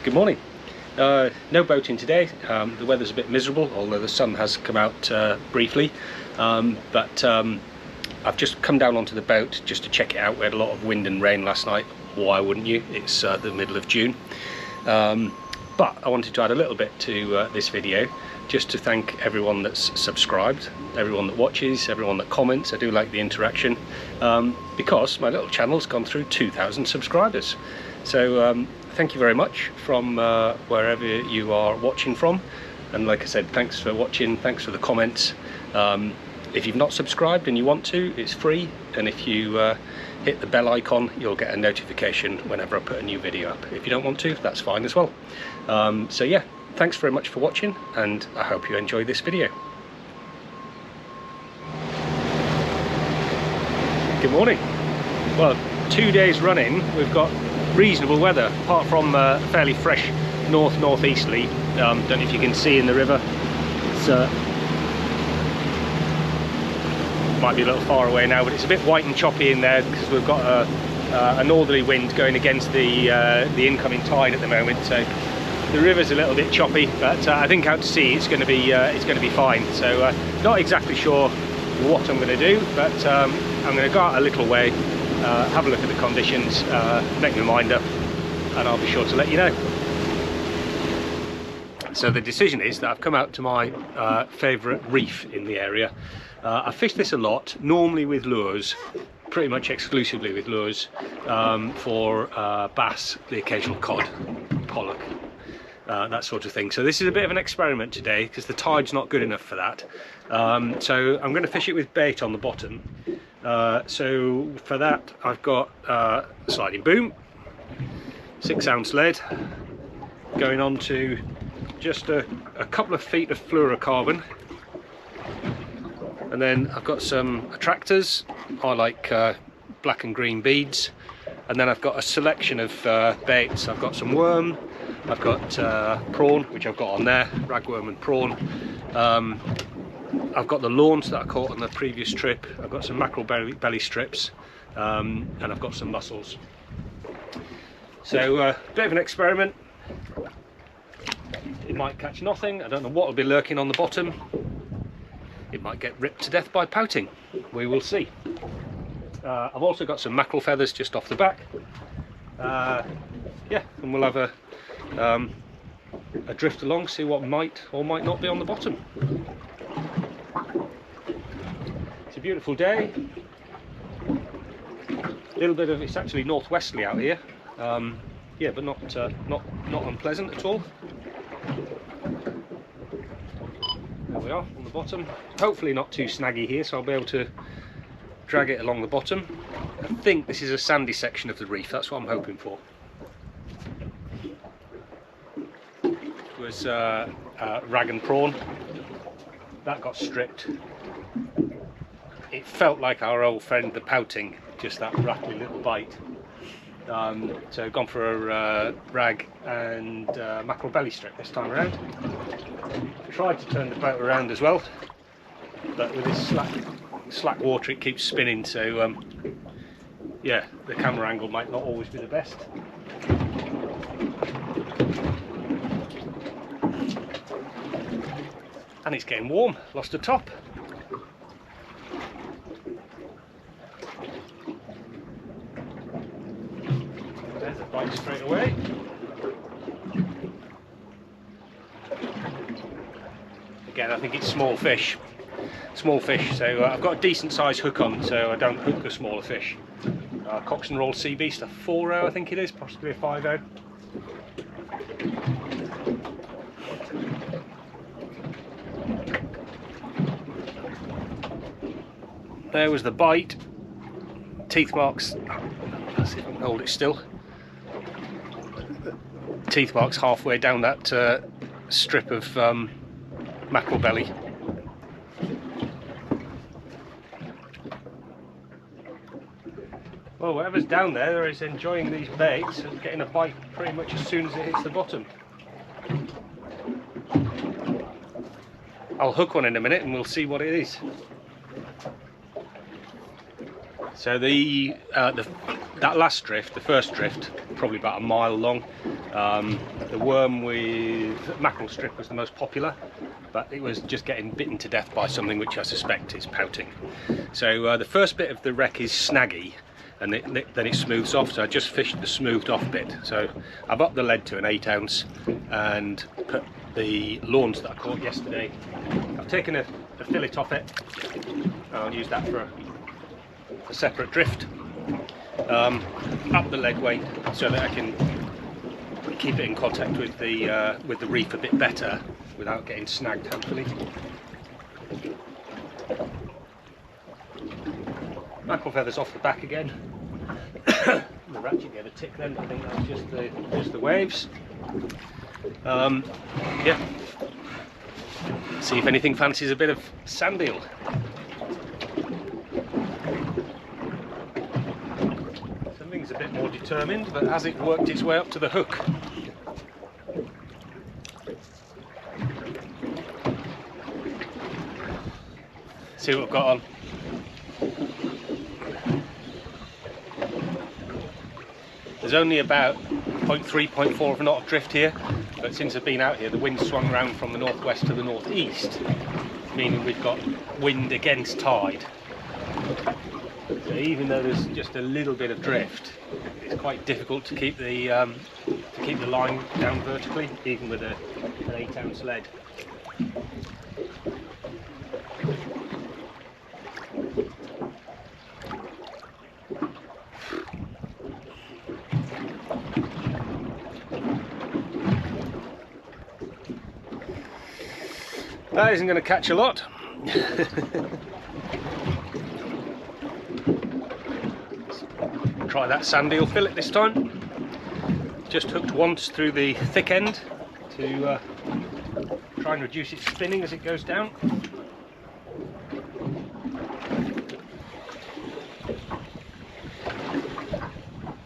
Good morning. No boating today. The weather's a bit miserable, although the sun has come out briefly. But I've just come down onto the boat just to check it out. We had a lot of wind and rain last night. Why wouldn't you? It's the middle of June. But I wanted to add a little bit to this video, just to thank everyone that's subscribed, everyone that watches, everyone that comments. I do like the interaction, because my little channel's gone through 2,000 subscribers. So thank you very much from wherever you are watching from. And like I said, thanks for watching, thanks for the comments. If you've not subscribed and you want to, it's free, and if you hit the bell icon, you'll get a notification whenever I put a new video up. If you don't want to, that's fine as well. So yeah, thanks very much for watching, and I hope you enjoy this video. Good morning. Well, 2 days running we've got reasonable weather, apart from fairly fresh northeasterly. Don't know if you can see in the river. It's might be a little far away now, but it's a bit white and choppy in there because we've got a northerly wind going against the incoming tide at the moment. So the river's a little bit choppy, but I think out to sea it's going to be fine. So not exactly sure what I'm going to do, but I'm going to go out a little way, have a look at the conditions, make my mind up, and I'll be sure to let you know. So the decision is that I've come out to my favourite reef in the area. I fish this a lot, normally with lures, pretty much exclusively with lures, for bass, the occasional cod, pollock, that sort of thing. So this is a bit of an experiment today because the tide's not good enough for that. So I'm going to fish it with bait on the bottom. So for that I've got a sliding boom, 6-ounce lead, going on to just a couple of feet of fluorocarbon, and then I've got some attractors. I like black and green beads, and then I've got a selection of baits. I've got some worm, I've got prawn, which I've got on there, ragworm and prawn. I've got the launch that I caught on the previous trip. I've got some mackerel belly strips, and I've got some mussels. So a bit of an experiment. It might catch nothing. I don't know what will be lurking on the bottom. It might get ripped to death by pouting. We will see. I've also got some mackerel feathers just off the back. Yeah, and we'll have a drift along, see what might or might not be on the bottom. It's a beautiful day. A little bit of, it's actually northwesterly out here. Yeah, but not unpleasant at all. There we are on the bottom. Hopefully not too snaggy here, so I'll be able to drag it along the bottom. I think this is a sandy section of the reef. That's what I'm hoping for. It was rag and prawn. That got stripped. It felt like our old friend the pouting, just that rattly little bite. So gone for a rag and mackerel belly strip this time around. Tried to turn the boat around as well, but with this slack water it keeps spinning, so yeah, the camera angle might not always be the best. And it's getting warm, lost the top. There's a bite straight away. Again, I think it's small fish, so I've got a decent sized hook on, so I don't hook the smaller fish. Cox and Roll Sea Beast, a 4-0 I think it is, possibly a 5-0. There was the bite, teeth marks. Let's see if I can hold it still. Teeth marks halfway down that strip of mackerel belly. Well, whatever's down there is enjoying these baits and getting a bite pretty much as soon as it hits the bottom. I'll hook one in a minute and we'll see what it is. So that last drift, the first drift, probably about a mile long. The worm with mackerel strip was the most popular, but it was just getting bitten to death by something which I suspect is pouting. So the first bit of the wreck is snaggy, and then it smooths off, so I just fished the smoothed off bit. So I've upped the lead to an 8 ounce and put the lawns that I caught yesterday. I've taken a fillet off it. I'll use that for a separate drift. Up the lead weight so that I can keep it in contact with the reef a bit better without getting snagged, hopefully. Mackerel feathers off the back again. The ratchet gave a tick then. I think that was just the waves. Yeah. See if anything fancies a bit of sand eel. Something's a bit more determined, but has it worked its way up to the hook? See what I've got on. There's only about 0.3, 0.4 of a knot of drift here, but since I've been out here the wind's swung round from the northwest to the northeast, meaning we've got wind against tide. So even though there's just a little bit of drift, it's quite difficult to keep the line down vertically, even with an 8 ounce lead. That isn't going to catch a lot. Try that sand eel fillet this time. Just hooked once through the thick end to try and reduce its spinning as it goes down.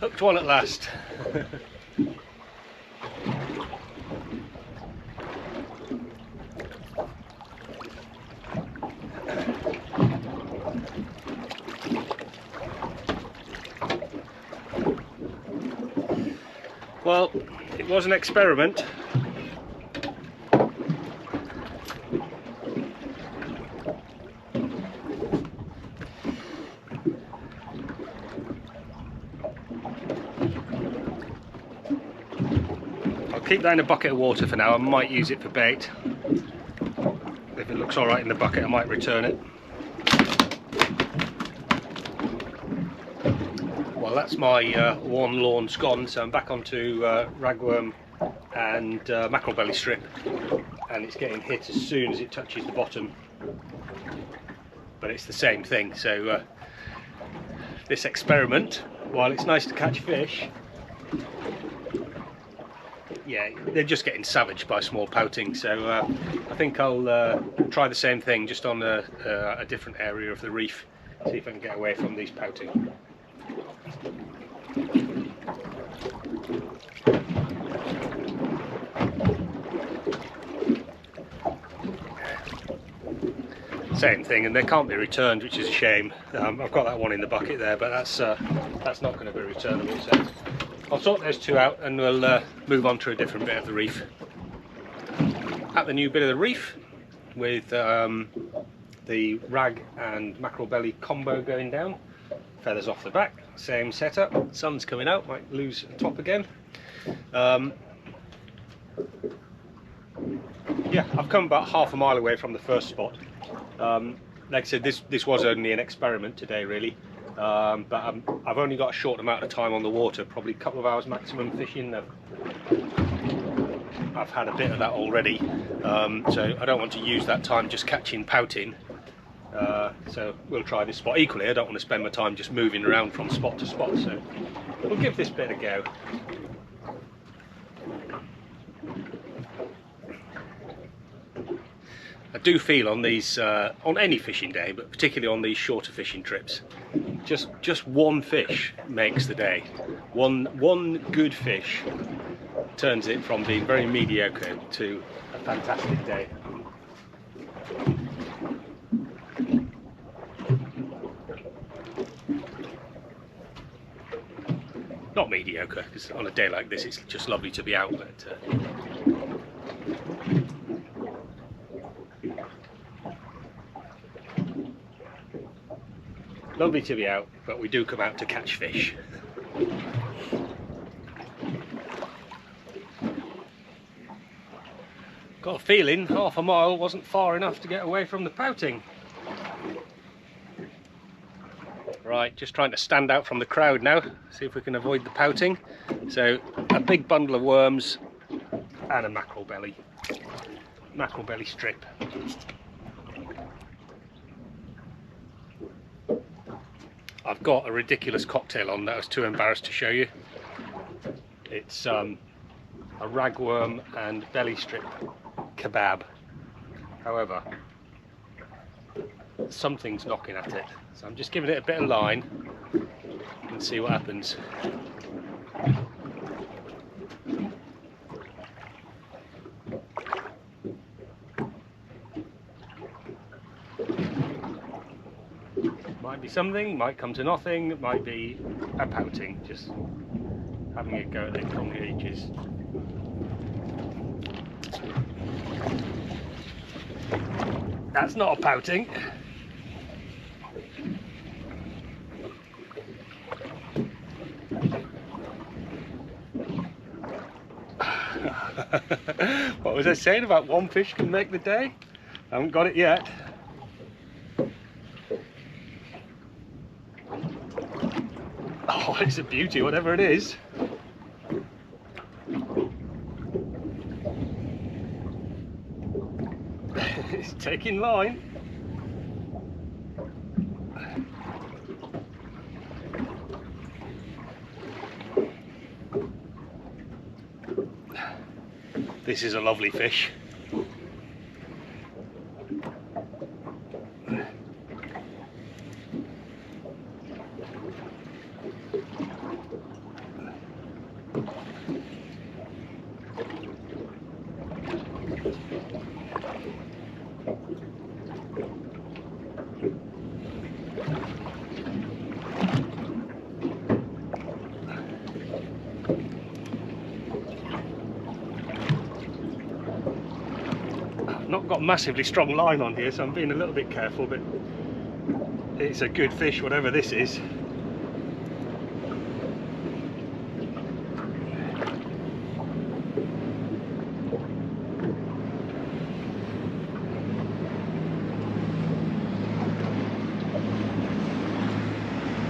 Hooked one at last. Well, it was an experiment. I'll keep that in a bucket of water for now. I might use it for bait. If it looks alright in the bucket, I might return it. Well, that's my one lawn's gone, so I'm back onto ragworm and mackerel belly strip, and it's getting hit as soon as it touches the bottom. But it's the same thing, so this experiment, while it's nice to catch fish, yeah, they're just getting savaged by small pouting, so I think I'll try the same thing just on a different area of the reef, see if I can get away from these pouting. Same thing, and they can't be returned, which is a shame. I've got that one in the bucket there, but that's not going to be returnable, so I'll sort those two out and we'll move on to a different bit of the reef. At the new bit of the reef with the rag and mackerel belly combo going down, feathers off the back, same setup, sun's coming out, might lose the top again. Yeah, I've come about half a mile away from the first spot. Like I said, this was only an experiment today really, but I've only got a short amount of time on the water, probably a couple of hours maximum fishing. I've had a bit of that already, so I don't want to use that time just catching pouting. So we'll try this spot. Equally, I don't want to spend my time just moving around from spot to spot, so we'll give this bit a go. I do feel on these, on any fishing day, but particularly on these shorter fishing trips, just one fish makes the day. One good fish turns it from being very mediocre to a fantastic day. mediocre, because on a day like this it's just lovely to be out. But lovely to be out, but we do come out to catch fish. Got a feeling half a mile wasn't far enough to get away from the pouting. Right, just trying to stand out from the crowd now, see if we can avoid the pouting. So a big bundle of worms and a mackerel belly strip. I've got a ridiculous cocktail on that I was too embarrassed to show you. It's a ragworm and belly strip kebab. However, something's knocking at it, so I'm just giving it a bit of line and see what happens. Might be something, might come to nothing, it might be a pouting, just having a go at it on the edges. That's not a pouting. What was I saying about one fish can make the day? I haven't got it yet. Oh, it's a beauty, whatever it is. It's taking line. This is a lovely fish. Not got massively strong line on here, so I'm being a little bit careful, but it's a good fish, whatever this is.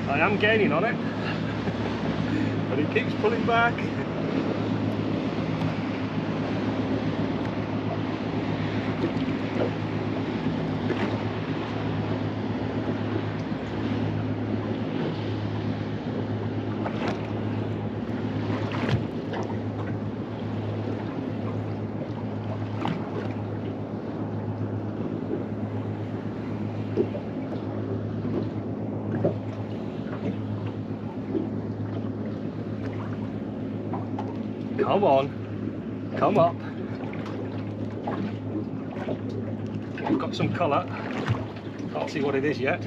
I am gaining on it, but it keeps pulling back. Come on, come up. I've got some colour. Can't see what it is yet.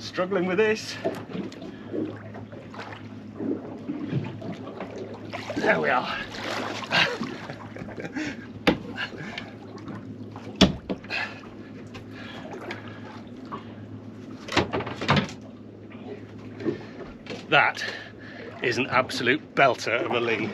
Struggling with this. There we are. That is an absolute belter of a ling.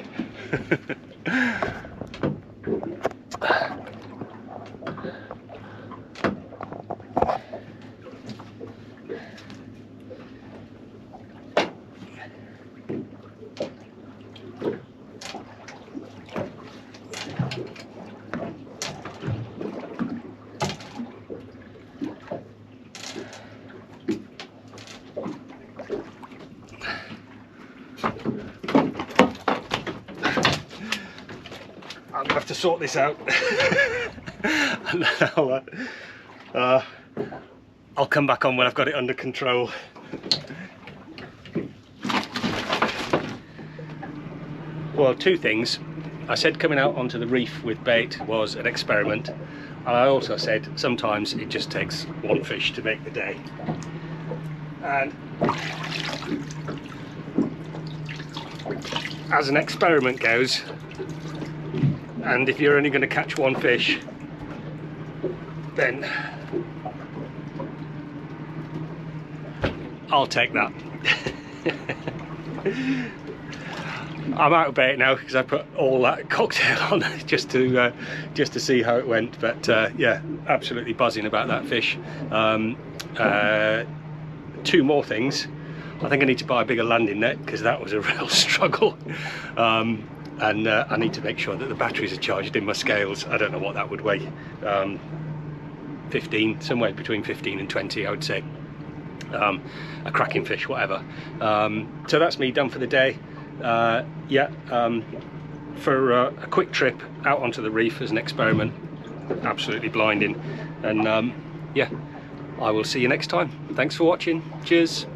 have to sort this out. And then I'll come back on when I've got it under control. Well, two things. I said coming out onto the reef with bait was an experiment, and I also said sometimes it just takes one fish to make the day. And as an experiment goes, and if you're only going to catch one fish, then I'll take that. I'm out of bait now because I put all that cocktail on just to see how it went. But yeah, absolutely buzzing about that fish. Two more things. I think I need to buy a bigger landing net because that was a real struggle. And I need to make sure that the batteries are charged in my scales. I don't know what that would weigh. 15, somewhere between 15 and 20, I would say. A cracking fish, whatever. So that's me done for the day. Yeah, for a quick trip out onto the reef as an experiment, absolutely blinding. And yeah, I will see you next time. Thanks for watching. Cheers.